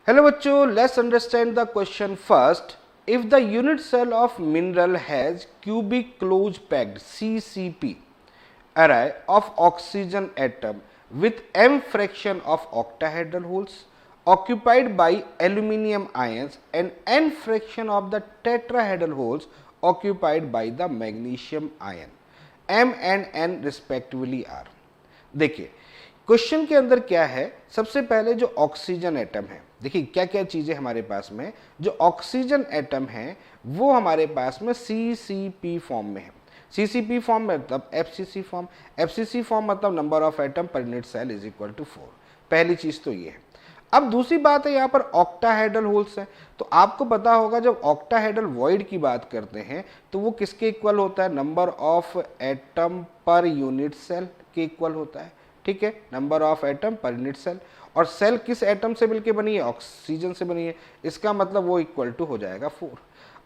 Hello बच्चों, let's understand the question first. If the unit cell of mineral has cubic close packed CCP array of oxygen atom with m fraction of octahedral holes occupied by aluminium ions and n fraction of the tetrahedral holes occupied by the magnesium ion, m and n respectively are. देखिए question के अंदर क्या है, सबसे पहले जो oxygen atom है, देखिए क्या क्या चीजें हमारे पास में, जो ऑक्सीजन एटम है वो हमारे पास में CCP फॉर्म में है. CCP फॉर्म मतलब FCC फॉर्म, FCC फॉर्म मतलब number of atom per unit cell is equal to 4. पहली चीज तो ये है. अब दूसरी बात है, यहाँ पर ऑक्टाहेड्रल होल्स है, तो आपको पता होगा जब ऑक्टाहेड्रल वॉइड की बात करते हैं तो वो किसके इक्वल होता है, number of atom per unit cell के इक्वल होता है. ठीक है, number of atom per unit cell, और सेल किस एटम से मिलके बनी है, ऑक्सीजन से बनी है, इसका मतलब वो इक्वल टू हो जाएगा 4.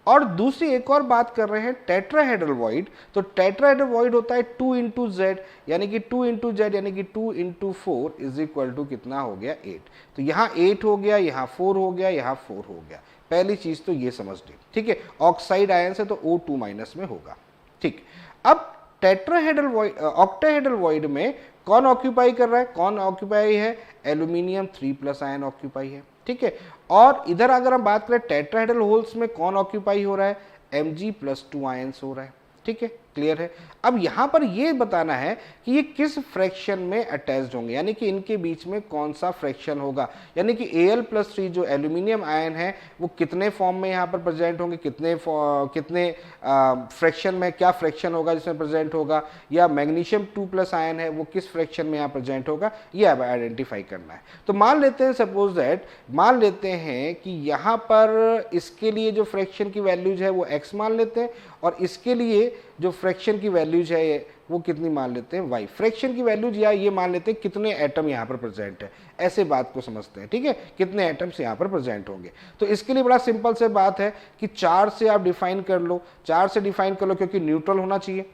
और दूसरी एक और बात कर रहे हैं टेट्राहेड्रल वॉइड, तो टेट्राहेड्रल वॉइड होता है 2 इंटू जेड, यानी कि 2 इंटू जेड यानी कि 2 इंटू 4 इज इक्वल टू कितना हो गया 8. तो यहाँ 8 हो गया, यहाँ 4 हो गया, यहाँ 4 हो गया. पहली चीज तो ये समझ ली. ठीक है, ऑक्साइड आयन से तो O2 माइनस में होगा. ठीक, अब टेट्राहेड्रल वॉइड, ऑक्टाहेड्रल वॉइड में कौन ऑक्यूपाई कर रहा है, कौन ऑक्यूपाई है, एल्यूमिनियम 3+ आयन ऑक्यूपाई है. ठीक है, और इधर अगर हम बात करें टेट्राहेड्रल होल्स में कौन ऑक्यूपाई हो रहा है, Mg+2 आयंस हो रहा है. ठीक है, क्लियर है. अब यहां पर ये बताना है कि ये किस फ्रैक्शन में अटैच्ड होंगे, यानी कि इनके बीच में कौन सा फ्रैक्शन होगा, यानी कि Al+3 जो एल्यूमिनियम आयन है वो कितने फॉर्म में यहाँ पर प्रेजेंट होंगे, कितने फ्रैक्शन में, क्या फ्रैक्शन होगा जिसमें प्रेजेंट होगा, या मैग्नीशियम 2+ आयन है वो किस फ्रैक्शन में यहाँ प्रेजेंट होगा, ये अब आइडेंटिफाई करना है. तो मान लेते हैं, सपोज दैट मान लेते हैं कि यहाँ पर इसके लिए जो फ्रैक्शन की वैल्यूज है वो x मान लेते हैं, और इसके लिए जो फ्रैक्शन की वैल्यूज है वो कितनी मान लेते हैं, y. फ्रैक्शन की वैल्यूज या ये मान लेते हैं कितने एटम यहाँ पर प्रेजेंट है, ऐसे बात को समझते हैं. ठीक है, कितने एटम्स यहाँ पर प्रेजेंट होंगे. तो इसके लिए बड़ा सिंपल से बात है कि 4 से आप डिफाइन कर लो, 4 से डिफाइन कर लो, क्योंकि न्यूट्रल होना चाहिए,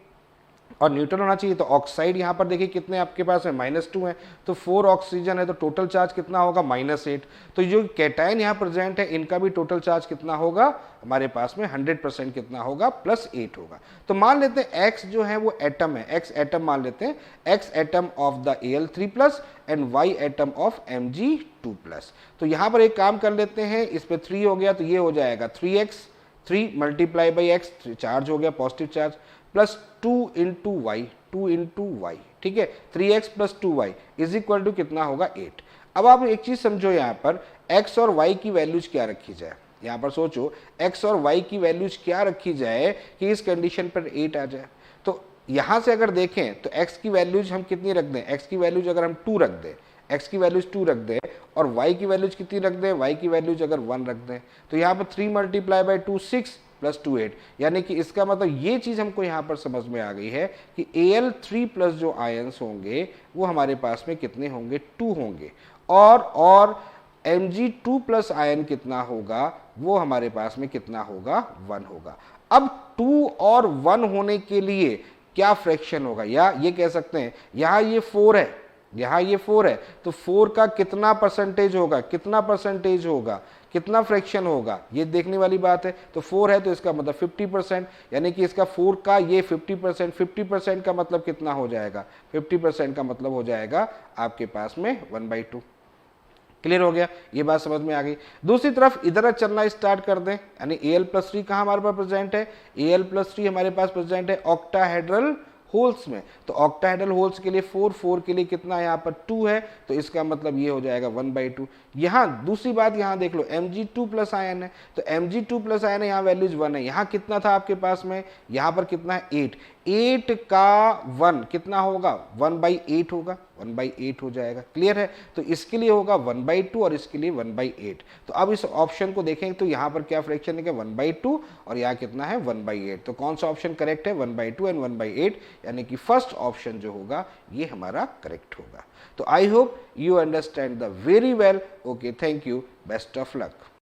और न्यूट्रल होना चाहिए. तो ऑक्साइड यहाँ पर देखिए कितने आपके पास है, -2 है, तो 4 ऑक्सीजन है, तो टोटल चार्ज कितना होगा, -8. तो जो कैटायन यहाँ प्रेजेंट है इनका भी टोटल चार्ज कितना होगा हमारे पास में, 100% कितना होगा, +8 होगा. तो मान लेते हैं x जो है वो एटम है, x एटम मान लेते हैं, x atom of the Al3+ and y atom of Mg2+. तो यहाँ पर एक काम कर लेते हैं, इस पे 3 हो गया तो ये हो जाएगा 3x, 3 multiply by x, charge हो गया positive charge, plus 2 into Y. ठीक है, 3x + 2y is equal to कितना होगा, 8. अब आप एक चीज समझो, यहाँ पर x और y की वैल्यूज क्या रखी जाए, यहाँ पर सोचो x और y की वैल्यूज क्या रखी जाए कि इस कंडीशन पर 8 आ जाए. तो यहाँ से अगर देखें तो x की वैल्यूज हम कितनी रख दें, x की वैल्यूज अगर हम 2 रख दें, x की वैल्यूज 2 रख दें, और y की वैल्यूज कितनी रख दें, y की वैल्यूज अगर 1 रख दें, तो यहाँ पर 3 मल्टीप्लाई बाई 2 6 + 2 8, यानी कि इसका मतलब ये चीज हमको यहाँ पर समझ में आ गई है कि Al3+ जो आयंस होंगे वो हमारे पास में कितने होंगे, 2 होंगे, और Mg2+ आयन कितना होगा, वो हमारे पास में कितना होगा, 1 होगा. अब 2 और 1 होने के लिए क्या फ्रैक्शन होगा, या ये कह सकते हैं यहाँ ये 4 है, यहाँ ये 4 है, तो 4 का कितना परसेंटेज होगा, कितना परसेंटेज होगा, कितना फ्रैक्शन होगा, ये देखने वाली बात है. तो 4 है तो इसका मतलब 50%, यानी कि इसका 4 का ये 50%, 50% का मतलब कितना हो जाएगा, 50% का मतलब हो जाएगा आपके पास में 1/2. क्लियर हो गया, ये बात समझ में आ गई. दूसरी तरफ इधर चलना स्टार्ट कर दें, यानी Al+3 कहाँ हमारे पास प्रेजेंट है, Al+3 हमारे पास प्रेजेंट है ऑक्टाहेड्रल होल्स में. तो ऑक्टाहेड्रल होल्स के लिए 4 के लिए कितना यहाँ पर 2 है, तो इसका मतलब ये हो जाएगा 1/2. यहाँ दूसरी बात, यहाँ देख लो Mg2+ आयन है, तो Mg2+ आयन है, यहाँ वैल्यूज 1 है, यहाँ कितना था आपके पास में, यहाँ पर कितना है 8. 8 का 1 कितना होगा, 1/8 होगा, 1/8 हो जाएगा. क्लियर है, तो इसके लिए होगा 1/2 और इसके लिए 1/8. तो अब इस ऑप्शन को देखें तो यहाँ पर क्या फ्रैक्शन है, 1/2 और यहाँ कितना है 1/8. तो कौन सा ऑप्शन करेक्ट है, 1/2 एंड 1/8, यानी कि फर्स्ट ऑप्शन जो होगा ये हमारा करेक्ट होगा. तो I hope you understand the very well. Okay, thank you, best of luck.